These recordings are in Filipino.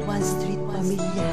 One Street Pamilya.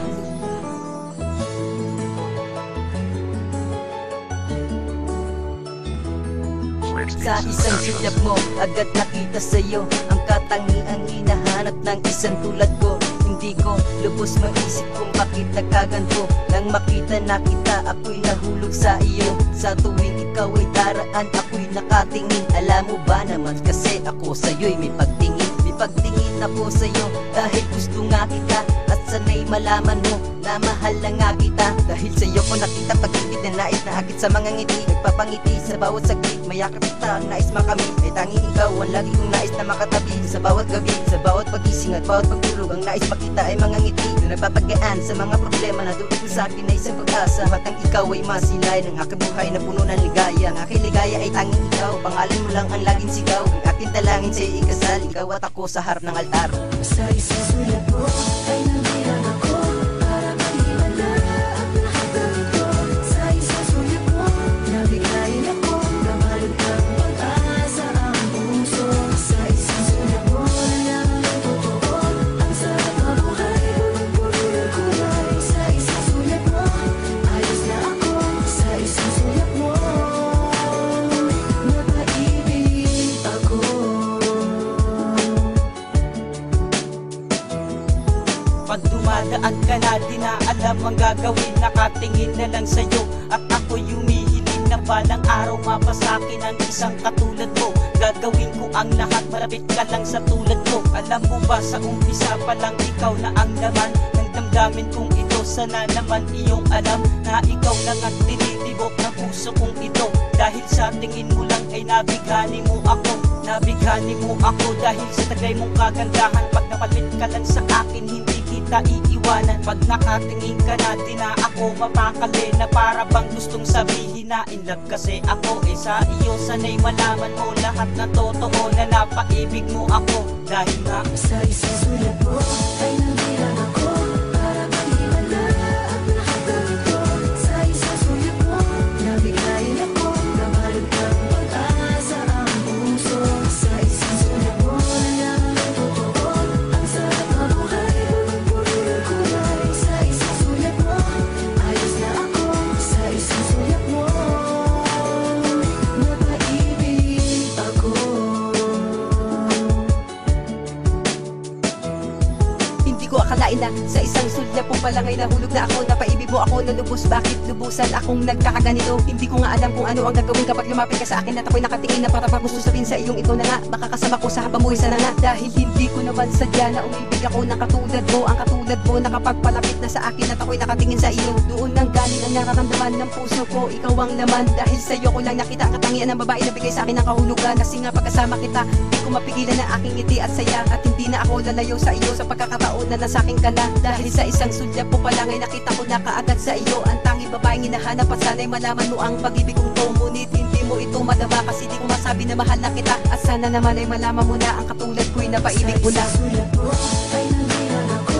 Sa isang sulyap mo, agad nakita sa'yo ang katangiang hinahanap ng isang tulad ko. Hindi ko lubos maisip kung bakit nagkaganto. Nang makita na kita, ako'y nahulog sa iyo. Sa tuwing ikaw ay daraan, ako'y nakatingin. Alam mo ba naman kasi ako sa'yo'y may pagtingin. May pagtingin ako sa'yo dahil gusto nga kita. At sana'y malaman mo na mahal na nga kita. Dahil sa'yo ko nakita pag-ibig na nais na agit sa mga ngiti. Nagpapangiti sa bawat saglit, mayakap kita ang nais makamit. Ay tanging ikaw ang lagi kong nais na makatabi. Sa bawat gabi, sa bawat pagising at bawat pagtulog, ang nais makita ay mga ngiti na nagpapagaan sa mga problema na dulot sa akin ay isang pag-asa. At ang ikaw ay masilay ng aking buhay na puno ng ligaya. Ang aking ligaya ay tanging ikaw, pangalan mo lang ang laging sigaw. Ang aking talangin sa'yo ikasal, ikaw at ako sa harap ng altar. Sa isang sulat mo ay nagbilang ako para maliwala ang lahat ng ito. Sa isang sulat mo, nabigayin ako na malugkang pag-asa ang puso. Sa isang sulat mo, nalaman ang totoo, ang sarap na buhay, punong-puno ng kulay. Sa isang sulat mo, ayos na ako. Sa isang sulat mo, napaibig ako. Pag dumadaan ka na, di na alam ang gagawin. Nakatingin na lang sa'yo at ako'y humihiling na balang araw mapasakin ang isang katulad mo. Gagawin ko ang lahat, malapit ka lang sa tulad ko. Alam mo ba sa umpisa pa lang ikaw na ang laman ng damdamin kong ito. Sana naman iyong alam na ikaw lang ang tinitibok ng puso kong ito. Dahil sa tingin mo lang ay nabighani mo ako. Nabighani mo ako dahil sa taglay mong kagandahan. Pag napalpit ka lang sa akin, hindi kita iiwanan. Pag nakatingin ka na, di na ako mapakali. Na para bang gustong sabihin na in love kasi ako. Sa iyo sana'y malaman mo lahat na totoo, na napaibig mo ako. Dahil nga Sa isang sulat mo ay nagbilang ako para maliwala ang lahat ng ito. Sa isang sulat mo, nabigayin ako na malugkang pag-asa ang puso. Sa isang sulat mo, nalaman ang totoo, ang sarap na buhay, punong-puno ng kulay. Sa isang sulat mo, ayos na ako. Sa isang sulat mo, napaibig ako. Hindi ko akalain na sa isang sulyap mo palang ay nahulog na ako. Napaibig mo ako na lubos, bakit lubusan akong nagkakaganito? Hindi ko nga alam kung ano ang gagawin kapag lumapit ka sa akin at ako'y nakatingin na para bang gusto sabihin sa iyong ito na nga. Makakasama ko sa habang buhay sana nga. Dahil hindi ko naman sadya na umibig ako ng katulad mo. Ang katulad mo nakapagpalapit na sa akin at ako'y nakatingin sa iyo. Doon nang galing ang nararamdaman ng puso ko, ikaw ang laman. Dahil sa iyo ko lang nakita ang katangian ng babae na bigay sa akin ng kahulugan. Kasi nga pagkasama kita, di ko mapigilan na aking ngiti at saya. At hindi na ako lalayo sa iyo sa pagkakataon na nasa akin ka na. Dahil sa isang sulyap mo pa lang ay nakita ko na kaagad sa iyo ang tanging babaeng hinahanap. At sana'y malaman mo ang pag-ibig kong to. Ngunit hindi mo ito madama kasi di ko masabi na mahal na kita. At sana naman ay malaman mo na ang katulad ko'y napaibig mo na. Sa isang sulat mo ay nagbilang ako